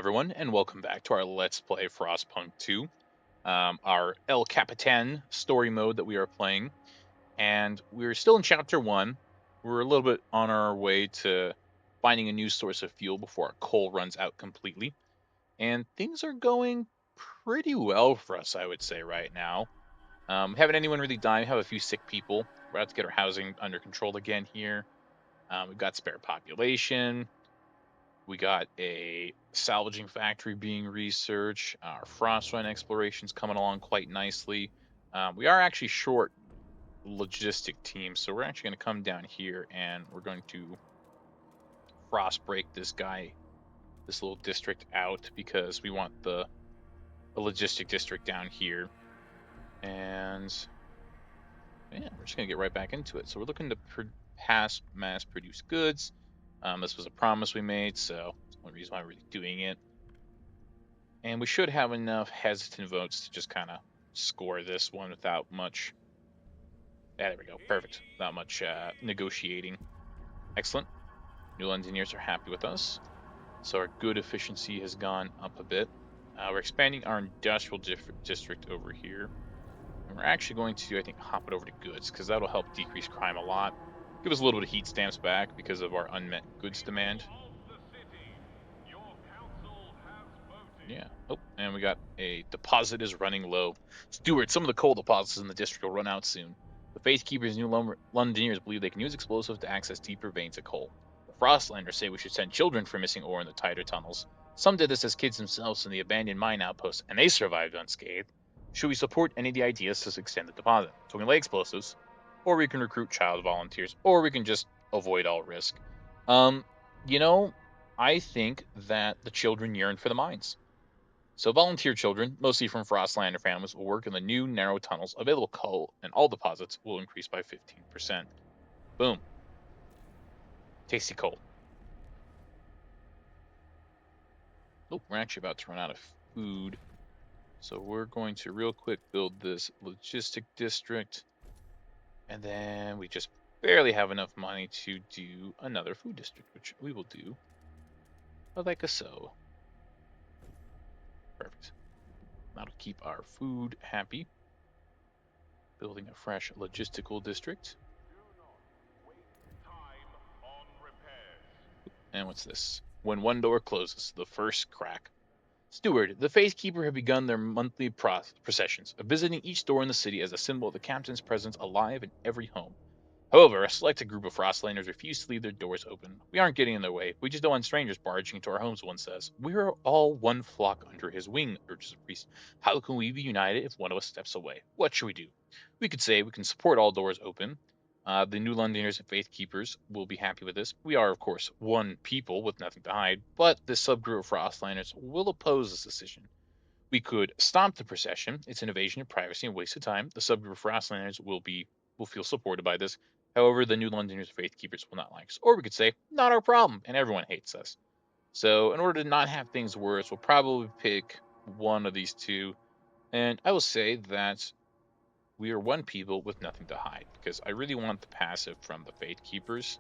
everyone, and welcome back to our Let's Play Frostpunk 2, our El Capitan story mode that we are playing. And we're still in Chapter 1. We're a little bit on our way to finding a new source of fuel before our coal runs out completely. And things are going pretty well for us, I would say, right now. Haven't anyone really died. We have a few sick people. We're about to get our housing under control again here. We've got spare population. We got a salvaging factory being researched. Our frostline exploration's coming along quite nicely. We are actually short logistic team, so we're actually going to come down here and we're going to frost break this guy, this little district out because we want the logistic district down here. And yeah, we're just going to get right back into it. So we're looking to mass produce goods. This was a promise we made, so it's the only reason why we're really doing it. And we should have enough hesitant votes to just kind of score this one without much. Yeah, there we go. Perfect. Without much negotiating. Excellent. New engineers are happy with us. So our good efficiency has gone up a bit. We're expanding our industrial district over here. And we're actually going to, I think, hop it over to goods because that'll help decrease crime a lot. Give us a little bit of heat stamps back because of our unmet goods demand. Yeah. Oh, and we got a deposit is running low. Stewart, some of the coal deposits in the district will run out soon. The Faithkeepers and New Londoners believe they can use explosives to access deeper veins of coal. The Frostlanders say we should send children for missing ore in the tighter tunnels. Some did this as kids themselves in the abandoned mine outpost, and they survived unscathed. Should we support any of the ideas to extend the deposit? So we can lay explosives, or we can recruit child volunteers, or we can just avoid all risk. Um, you know, I think that the children yearn for the mines. So volunteer children, mostly from Frostlander families, will work in the new narrow tunnels. Available coal and all deposits will increase by 15%. Boom. Tasty coal. Oh, we're actually about to run out of food. So we're going to real quick build this logistic district. And then we just barely have enough money to do another food district, which we will do like a so. Perfect. That'll keep our food happy. Building a fresh logistical district. And what's this? When one door closes, the first crack. Steward, the Faithkeeper have begun their monthly processions, visiting each door in the city as a symbol of the captain's presence alive in every home. However, a selected group of Frostlanders refuse to leave their doors open. We aren't getting in their way. We just don't want strangers barging into our homes, one says. We're all one flock under his wing, urges the priest. How can we be united if one of us steps away? What should we do? We could say we can support all doors open. The New Londoners and Faith Keepers will be happy with this. We are, of course, one people with nothing to hide, but this subgroup of Frostlanders will oppose this decision. We could stop the procession. It's an invasion of privacy and waste of time. The subgroup of Frostlanders will feel supported by this. However, the New Londoners and Faith Keepers will not like us. Or we could say, not our problem, and everyone hates us. So in order to not have things worse, we'll probably pick one of these two. And I will say that we are one people with nothing to hide, because I really want the passive from the Faith Keepers.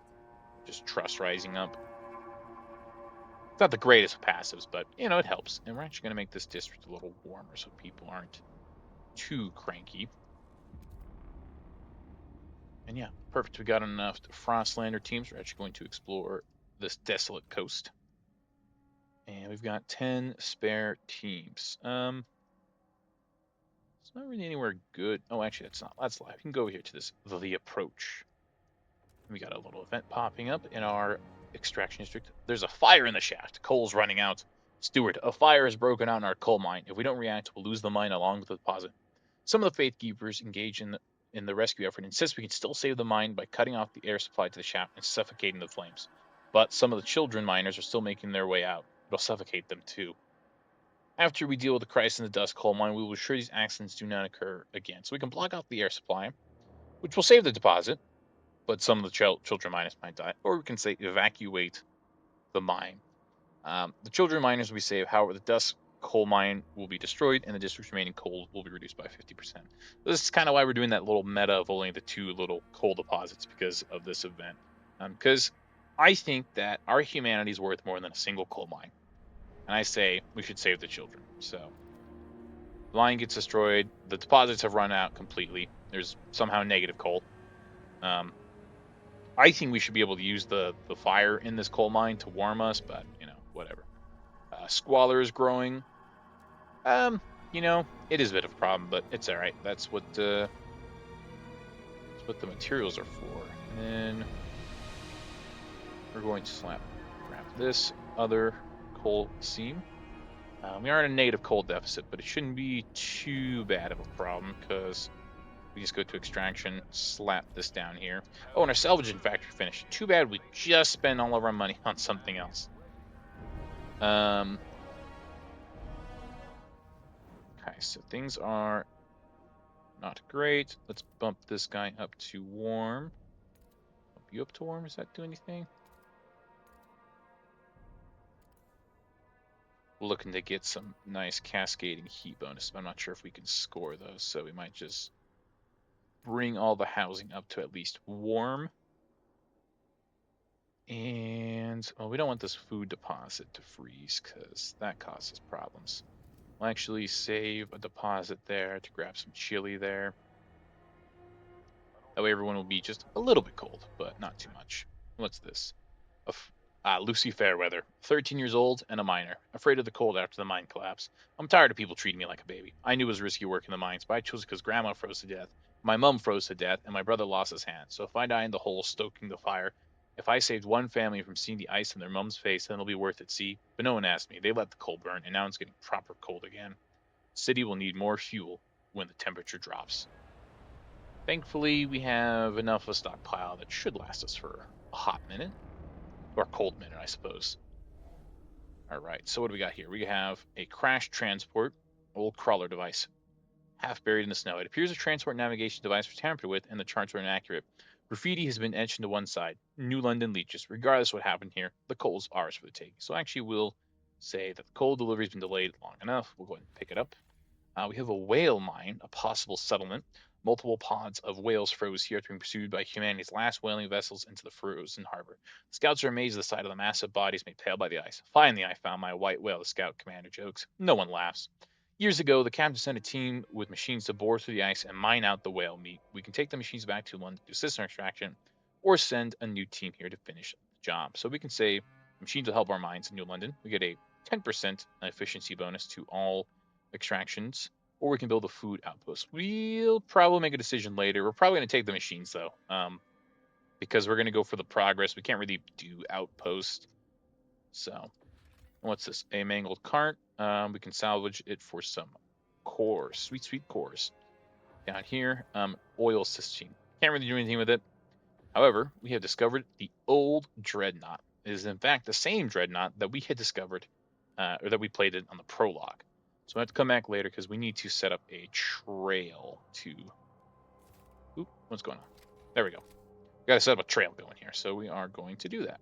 Just trust rising up. It's not the greatest of passives, but, it helps. And we're actually going to make this district a little warmer so people aren't too cranky. And yeah, perfect. We got enough Frostlander teams. We're actually going to explore this desolate coast. And we've got 10 spare teams. It's not really anywhere good. Oh, actually, that's live. We can go over here to this, the approach. We got a little event popping up in our extraction district. There's a fire in the shaft. Coal's running out. Steward, a fire has broken out in our coal mine. If we don't react, we'll lose the mine along with the deposit. Some of the Faith Keepers engage in the rescue effort insist we can still save the mine by cutting off the air supply to the shaft and suffocating the flames. But some of the children miners are still making their way out. It'll suffocate them too. After we deal with the crisis in the dust coal mine, we will ensure these accidents do not occur again. So we can block off the air supply, which will save the deposit, but some of the children miners might die. Or we can say evacuate the mine. The children miners we save, however, the dust coal mine will be destroyed and the district's remaining coal will be reduced by 50%. This is kind of why we're doing that little meta of only the two little coal deposits because of this event. Because I think that our humanity is worth more than a single coal mine. and I say we should save the children. So the mine gets destroyed. The deposits have run out completely. There's somehow negative coal. Um, I think we should be able to use the fire in this coal mine to warm us, but whatever. Squalor is growing. Um, it is a bit of a problem, but it's all right. That's what the materials are for. And then we're going to grab this other coal seam. We are in a negative coal deficit, but it shouldn't be too bad of a problem because we just go to extraction, slap this down here. Oh, and our salvaging factory finished. Too bad we just spent all of our money on something else. Okay, so things are not great. Let's bump this guy up to warm. Bump you up to warm. Does that do anything? We're looking to get some nice cascading heat bonus. I'm not sure if we can score those, so we might just bring all the housing up to at least warm. And, well, we don't want this food deposit to freeze because that causes problems. We'll actually save a deposit there to grab some chili there. That way everyone will be just a little bit cold, but not too much. What's this? Lucy Fairweather, 13 years old and a miner, afraid of the cold after the mine collapse. I'm tired of people treating me like a baby. I knew it was risky work in the mines, but I chose it because Grandma froze to death, my mom froze to death, and my brother lost his hand. So if I die in the hole stoking the fire, if I saved one family from seeing the ice in their mom's face, then it'll be worth it, see? But no one asked me. They let the coal burn, and now it's getting proper cold again. The city will need more fuel when the temperature drops. Thankfully, we have enough of a stockpile that should last us for a hot minute. Or cold minute, I suppose. All right, so what do we got here? We have a crash transport, old crawler device, half buried in the snow. It appears a transport navigation device was tampered with and the charts were inaccurate. Graffiti has been etched into one side. New London leeches. Regardless of what happened here, the coal's ours for the taking. So actually, we'll say that the coal delivery's been delayed long enough. We'll go ahead and pick it up. We have a whale mine, a possible settlement. Multiple pods of whales froze here after being pursued by humanity's last whaling vessels into the frozen harbor. The scouts are amazed at the sight of the massive bodies made pale by the ice. Finally, I found my white whale, the scout commander jokes. No one laughs. Years ago, the captain sent a team with machines to bore through the ice and mine out the whale meat. We can take the machines back to London to assist in extraction, or send a new team here to finish the job. So we can say machines will help our mines in New London. We get a 10% efficiency bonus to all extractions, or we can build a food outpost. We'll probably make a decision later. We're probably going to take the machines though, because we're going to go for the progress. We can't really do outpost. So, what's this? A mangled cart. We can salvage it for some cores, sweet cores. Down here, oil cistine. Can't really do anything with it. However, we have discovered the old dreadnought. It is in fact the same dreadnought that we had discovered, or that we played it on the prologue. So I have to come back later because we need to set up a trail to. Oop, what's going on? There we go. We got to set up a trail going here, so we are going to do that.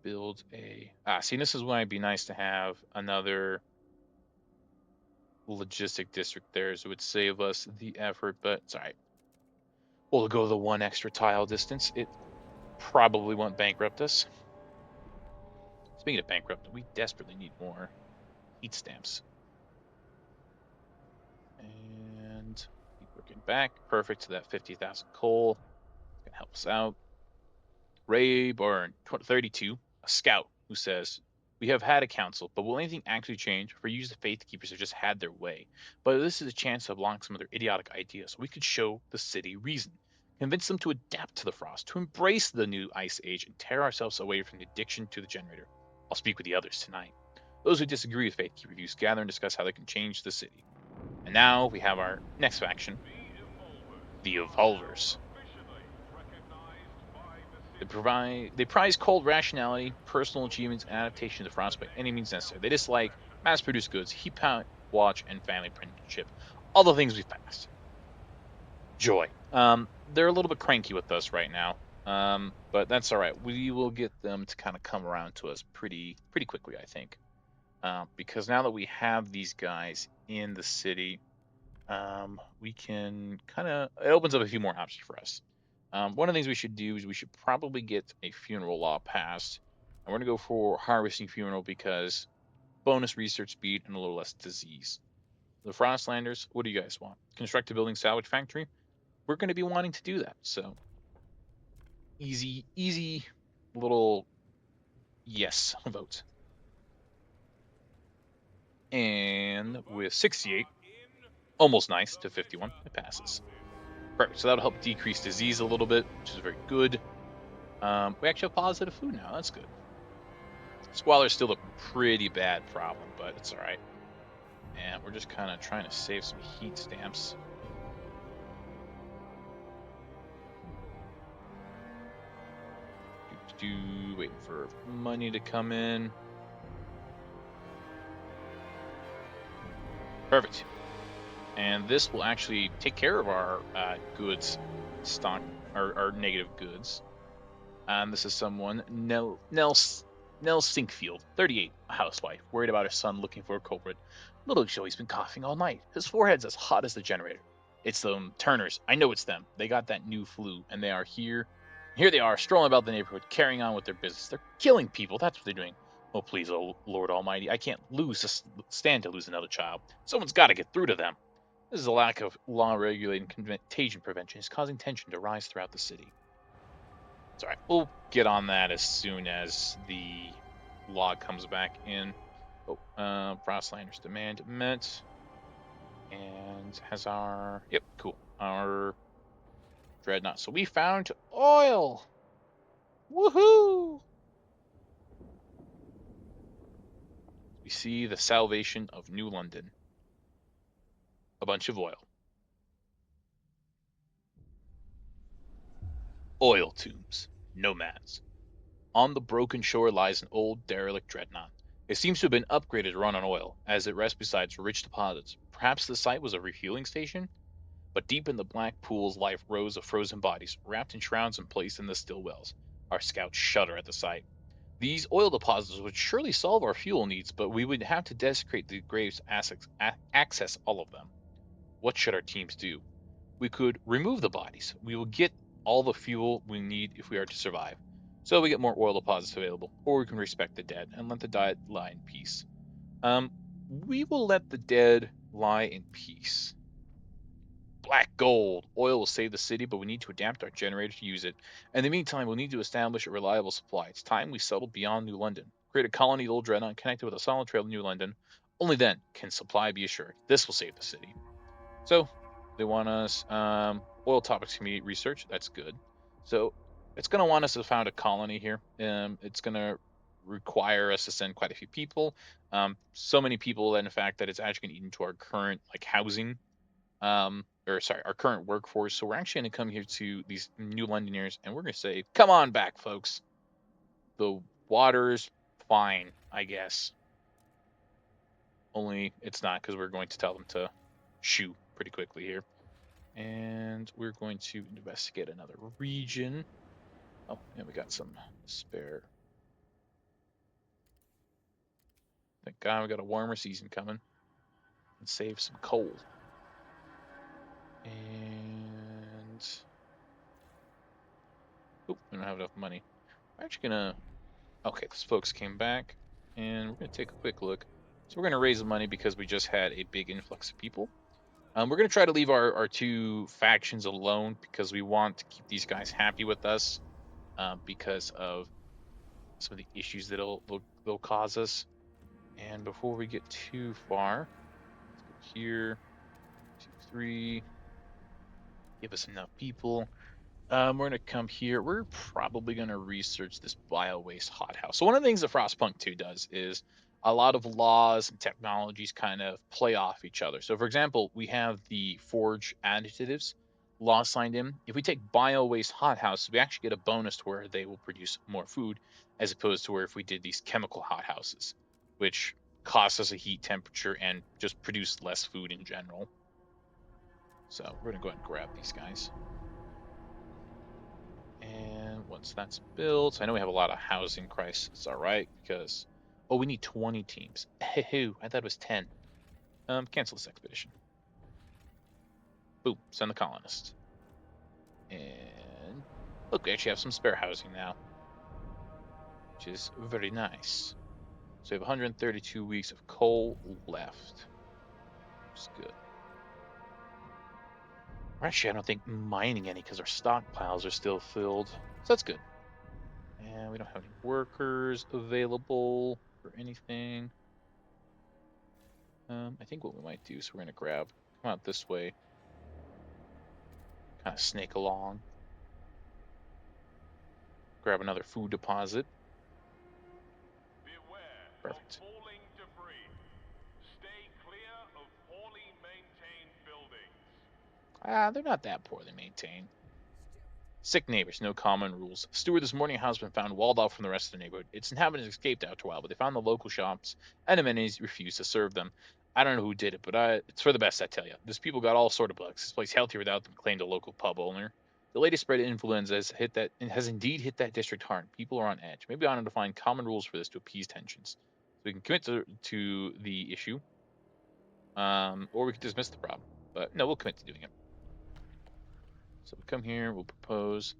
Build a. See, this is why it'd be nice to have another logistic district there, so it would save us the effort, but it's all right. We'll go the one extra tile distance. It probably won't bankrupt us. Speaking of bankrupt, we desperately need more heat stamps. And keep working back. Perfect to that 50,000 coal. It's going to help us out. Ray Byrne, 32, a scout, who says, we have had a council, but will anything actually change? For years, the Faith Keepers have just had their way. But this is a chance to block some of their idiotic ideas. We could show the city reason. Convince them to adapt to the frost, to embrace the new ice age, and tear ourselves away from the addiction to the generator. I'll speak with the others tonight. Those who disagree with Faith Keeper views gather and discuss how they can change the city. And now we have our next faction, the Evolvers. They prize cold rationality, personal achievements, and adaptation to frost by any means necessary. They dislike mass-produced goods, heat watch, and family friendship. All the things we've passed. Joy. They're a little bit cranky with us right now, but that's all right. We will get them to kind of come around to us pretty quickly, I think, because now that we have these guys in the city, we can it opens up a few more options for us. One of the things we should do is we should probably get a funeral law passed. And we're going to go for harvesting funeral because bonus research speed, and a little less disease. The Frostlanders, what do you guys want? Construct a building salvage factory? We're going to be wanting to do that. So easy little yes vote. And with 68, almost nice to 51, it passes. Perfect. So that'll help decrease disease a little bit, which is very good. We actually have positive food now. That's good. Squalor's still a pretty bad problem, but it's all right. And we're just kind of trying to save some heat stamps. Waiting for money to come in. Perfect. And this will actually take care of our goods stock, our negative goods. This is someone, Nell Sinkfield, 38, a housewife, worried about her son looking for a culprit. Little Joey's been coughing all night. His forehead's as hot as the generator. It's them Turners. I know it's them. They got that new flu, and they are here. Here they are, strolling about the neighborhood, carrying on with their business. They're killing people. That's what they're doing. Oh, please, oh, Lord Almighty. I can't stand to lose another child. Someone's got to get through to them. This is a lack of law regulating contagion prevention is causing tension to rise throughout the city. It's all right. We'll get on that as soon as the log comes back in. Oh, Frostlander's demand met. And has our... Yep, cool. Our dreadnought. So we found oil! Woohoo! We see the salvation of New London. A bunch of oil. Oil tombs. Nomads. On the broken shore lies an old derelict dreadnought. It seems to have been upgraded to run on oil, as it rests beside rich deposits. Perhaps the site was a refueling station? But deep in the black pools lie rows of frozen bodies, wrapped in shrouds and placed in the still wells. Our scouts shudder at the sight. These oil deposits would surely solve our fuel needs, but we would have to desecrate the graves access all of them. What should our teams do? We could remove the bodies. We will get all the fuel we need if we are to survive. So we get more oil deposits available, or we can respect the dead and let the dead lie in peace. We will let the dead lie in peace. Black gold. Oil will save the city, but we need to adapt our generator to use it. In the meantime, we'll need to establish a reliable supply. It's time we settled beyond New London. Create a colony of Old Dreadnought connected with a solid trail to New London. Only then can supply be assured. This will save the city. So they want us oil topics community research. That's good. So it's going to want us to found a colony here. It's going to require us to send quite a few people. So many people that in fact that it's actually going to eat into our current like housing our current workforce. So we're actually going to come here to these new Londoners and we're going to say, come on back, folks. The water's fine, I guess. Only it's not because we're going to tell them to shoo pretty quickly here. And we're going to investigate another region. Oh, yeah, we got some spare. Thank God we got a warmer season coming. And save some coal. And oh, we don't have enough money. We're actually gonna okay, those folks came back and we're gonna take a quick look. So we're gonna raise the money because we just had a big influx of people. We're gonna try to leave our two factions alone because we want to keep these guys happy with us because of some of the issues that they'll cause us. And before we get too far, let's go here, 2, 3, give us enough people. We're gonna come here. We're probably gonna research this bio-waste hothouse. So one of the things that Frostpunk 2 does is a lot of laws and technologies kind of play off each other. So for example, we have the forge additives law signed in. If we take bio-waste hothouses, we actually get a bonus to where they will produce more food, as opposed to where if we did these chemical hothouses, which cost us a heat temperature and just produce less food in general. So we're gonna go ahead and grab these guys. And once that's built, I know we have a lot of housing crisis, all right, because, oh, we need 20 teams. I thought it was 10. Cancel this expedition. Boom, send the colonists. And look, we actually have some spare housing now, which is very nice. So we have 132 weeks of coal left. Which is good. Actually, I don't think mining any because our stockpiles are still filled. So that's good. And we don't have any workers available for anything. I think what we might do is we're going to come out this way, kind of snake along, grab another food deposit. Perfect. They're not that poorly maintained. Sick neighbors, no common rules. Steward this morning house has been found walled off from the rest of the neighborhood. Its inhabitants escaped after a while, but they found the local shops and amenities refused to serve them. I don't know who did it, but it's for the best, I tell you. These people got all sort of bugs. This place healthier without them, claimed a local pub owner. The latest spread of influenza has indeed hit that district hard. People are on edge. Maybe I want to find common rules for this to appease tensions. So we can commit to the issue, or we could dismiss the problem. But no, we'll commit to doing it. So we come here, we'll propose.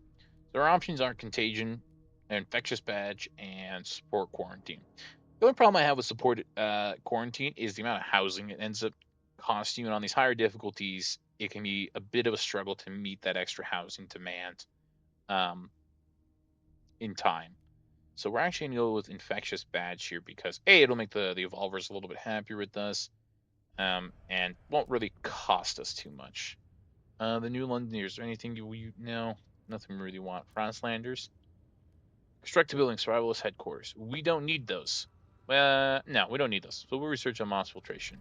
So our options are contagion, infectious badge, and support quarantine. The only problem I have with support quarantine is the amount of housing it ends up costing you. And on these higher difficulties, it can be a bit of a struggle to meet that extra housing demand um, in time. So we're actually going to go with infectious badge here because A, it'll make the evolvers a little bit happier with us, and won't really cost us too much. The New Londoners, or anything you know, nothing we really want. Frostlanders. Construct a building, survivalist headquarters. We don't need those. No, we don't need those. So we'll research on moss filtration.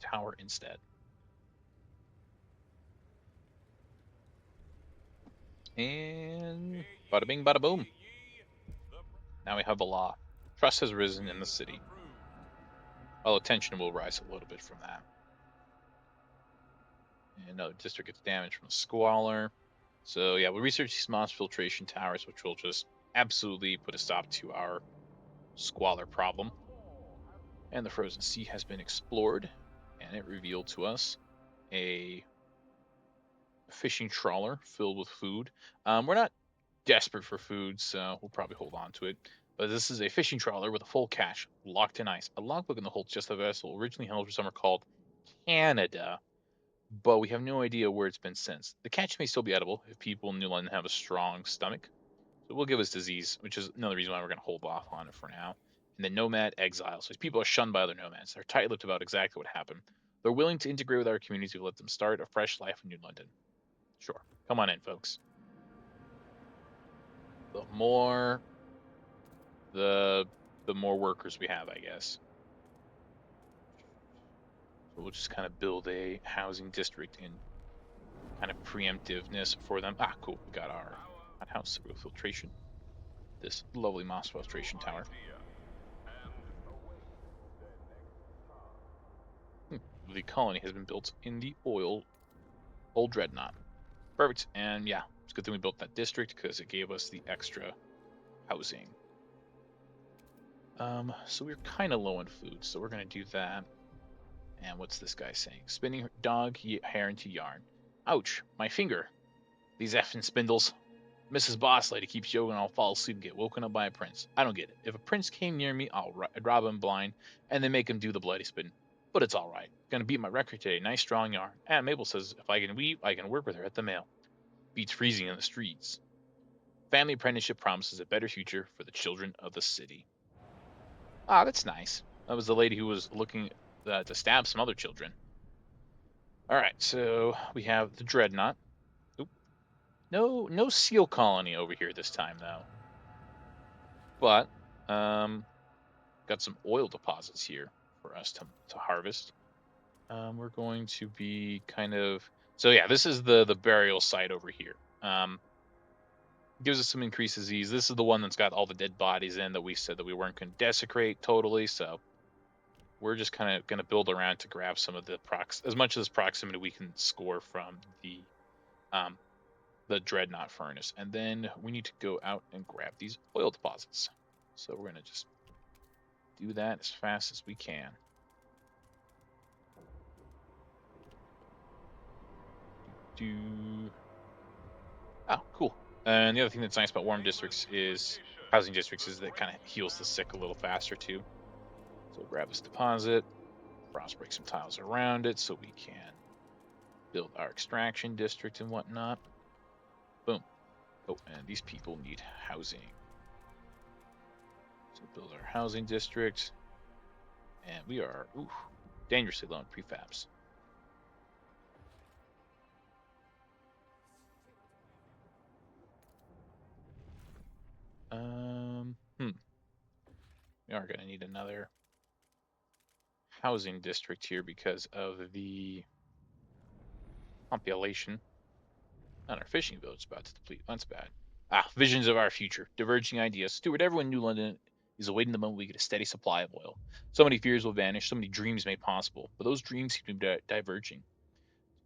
Tower instead. And bada bing, bada boom. Now we have the law. Trust has risen in the city. Although tension will rise a little bit from that. And another district gets damaged from a squalor. So yeah, we'll research these moss filtration towers, which will just absolutely put a stop to our squalor problem. And the frozen sea has been explored, and it revealed to us a fishing trawler filled with food. We're not desperate for food, so we'll probably hold on to it. But this is a fishing trawler with a full cache, locked in ice. A logbook in the hold just the vessel originally held for somewhere called Canada, but we have no idea where it's been since. The catch may still be edible if people in New London have a strong stomach. So we'll give us disease, which is another reason why we're going to hold off on it for now. And then nomad exile. So these people are shunned by other nomads. They're tight-lipped about exactly what happened. They're willing to integrate with our community to let them start a fresh life in New London. Sure. Come on in, folks. The more the more workers we have, I guess. So we'll just kind of build a housing district in kind of preemptiveness for them. Ah, cool. We got our house with filtration. This lovely moss filtration tower. The colony has been built in the old dreadnought. Perfect. And yeah, it's a good thing we built that district because it gave us the extra housing. So we're kind of low on food, so we're gonna do that. And what's this guy saying? Spinning dog hair into yarn. Ouch, my finger. These effing spindles. Mrs. Boss Lady keeps yoga and I'll fall asleep and get woken up by a prince. I don't get it. If a prince came near me, I'd rob him blind and then make him do the bloody spin. But it's all right. Gonna beat my record today. Nice strong yarn. Aunt Mabel says if I can weave, I can work with her at the mill. Beats freezing in the streets. Family apprenticeship promises a better future for the children of the city. Ah, that's nice. That was the lady who was looking to stab some other children. All right, so we have the dreadnought. Oop. No seal colony over here this time though. But got some oil deposits here for us to harvest. We're going to be kind of so yeah. This is the burial site over here. Gives us some increased disease. This is the one that's got all the dead bodies in that we said that we weren't going to desecrate totally. So we're just kind of going to build around to grab some of the as much of this proximity we can score from the dreadnought furnace, and then we need to go out and grab these oil deposits. So we're going to just do that as fast as we can. Oh, cool. And the other thing that's nice about warm districts is housing districts is that kind of heals the sick a little faster too. So we'll grab this deposit, frost break some tiles around it so we can build our extraction district and whatnot. Boom. Oh, and these people need housing. So build our housing district. And we are dangerously low on prefabs. We are going to need another housing district here because of the population. And our fishing village is about to deplete. That's bad. Visions of our future. Diverging ideas. Stewart, everyone in New London is awaiting the moment we get a steady supply of oil. So many fears will vanish, so many dreams made possible. But those dreams seem to be diverging.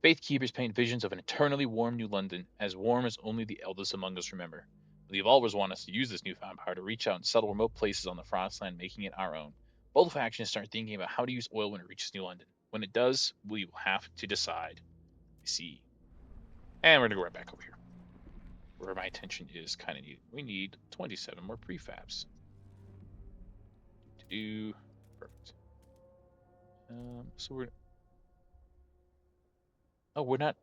Faith keepers paint visions of an eternally warm New London, as warm as only the eldest among us remember. The evolvers want us to use this newfound power to reach out and settle remote places on the Frostland, making it our own. Both factions start thinking about how to use oil when it reaches New London. When it does, we will have to decide. See. And we're going to go right back over here, where my attention is kind of needed. We need 27 more prefabs. Perfect. So we're not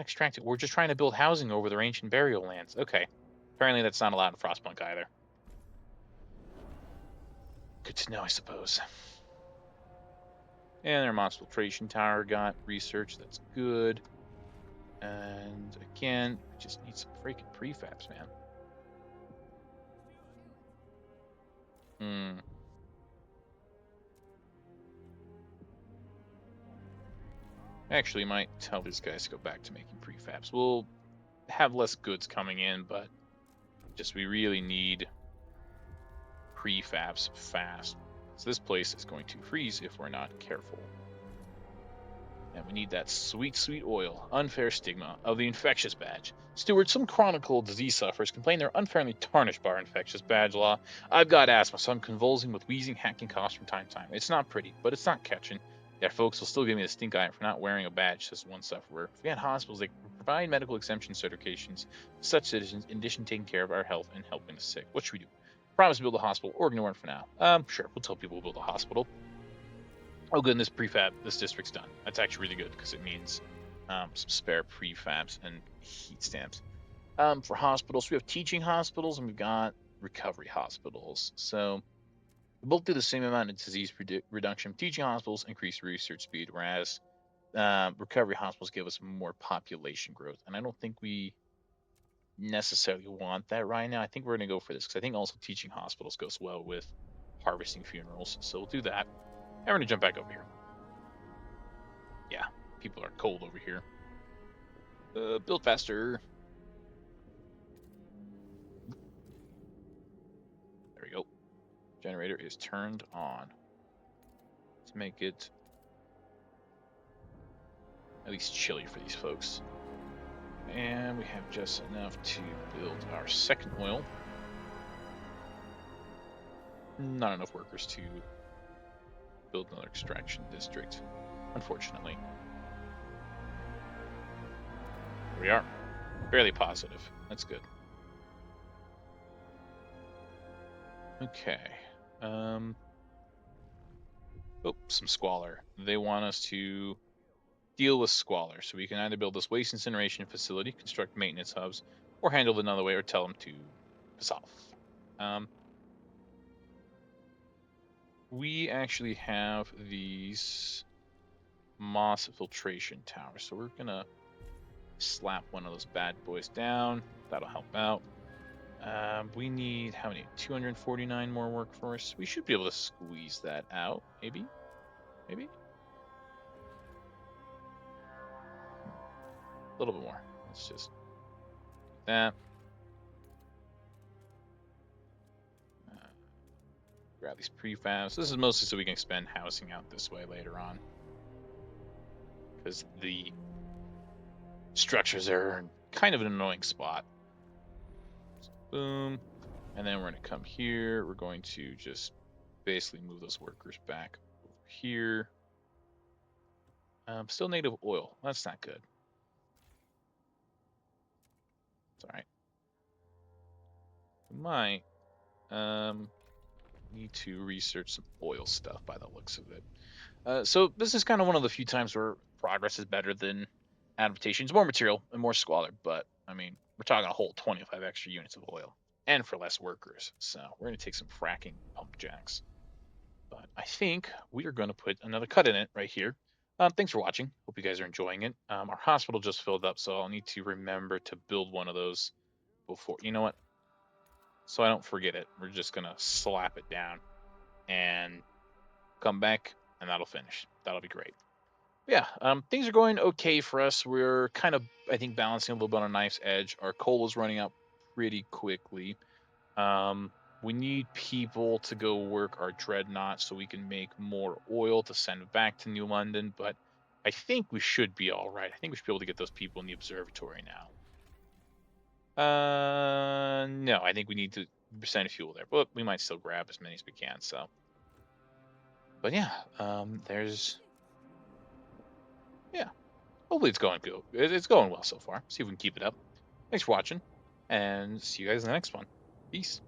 extracting. We're just trying to build housing over their ancient burial lands. Okay. Apparently that's not allowed in Frostpunk either. Good to know, I suppose. And their monster filtration tower got research. That's good. And again, we just need some freaking prefabs, man. Actually, might tell these guys to go back to making prefabs. We'll have less goods coming in, but just we really need prefabs fast. So this place is going to freeze if we're not careful. And we need that sweet, sweet oil. Unfair stigma of the infectious badge. Steward, some chronic disease sufferers complain they're unfairly tarnished by our infectious badge law. I've got asthma, so I'm convulsing with wheezing, hacking coughs from time to time. It's not pretty, but it's not catching. Yeah, folks will still give me the stink eye for not wearing a badge, says one sufferer. If we had hospitals, they provide medical exemption certifications to such citizens in addition to taking care of our health and helping the sick. What should we do? Promise to build a hospital or ignore it for now. Sure, we'll tell people we'll build a hospital. Oh, goodness, this district's done. That's actually really good because it means some spare prefabs and heat stamps. For hospitals, we have teaching hospitals and we've got recovery hospitals. So we both do the same amount of disease reduction. Teaching hospitals increase research speed, whereas recovery hospitals give us more population growth. And I don't think we necessarily want that right now. I think we're going to go for this because I think also teaching hospitals goes well with harvesting funerals. So we'll do that. And we're going to jump back over here. Yeah, people are cold over here. Build faster. There we go. Generator is turned on to make it at least chilly for these folks. And we have just enough to build our second oil. Not enough workers to build another extraction district, unfortunately. Here we are. Fairly positive. That's good. Okay. Some squalor. They want us to deal with squalor. So we can either build this waste incineration facility, construct maintenance hubs, or handle it another way, or tell them to piss off. We actually have these moss filtration towers. So we're going to slap one of those bad boys down. That'll help out. We need, how many? 249 more workforce. We should be able to squeeze that out. Maybe? A little bit more. Let's just do that. Grab these prefabs. This is mostly so we can expand housing out this way later on. Because the structures are kind of an annoying spot. So boom. And then we're going to come here. We're going to just basically move those workers back over here. Still native oil. That's not good. It's all right. We might need to research some oil stuff by the looks of it. So this is kind of one of the few times where progress is better than adaptations. More material and more squalor, but I mean, we're talking a whole 25 extra units of oil and for less workers. So we're going to take some fracking pump jacks. But I think we are going to put another cut in it right here. Thanks for watching. Hope you guys are enjoying it. Our hospital just filled up, so I'll need to remember to build one of those before. You know what? So I don't forget it, we're just going to slap it down and come back, and that'll finish. That'll be great. Yeah, things are going okay for us. We're kind of, I think, balancing a little bit on a knife's edge. Our coal is running out pretty quickly. Um, we need people to go work our dreadnought so we can make more oil to send back to New London. But I think we should be all right. I think we should be able to get those people in the observatory now. No, I think we need to send fuel there, but we might still grab as many as we can. So, but yeah, yeah. Hopefully it's going good. It's going well so far. See if we can keep it up. Thanks for watching, and see you guys in the next one. Peace.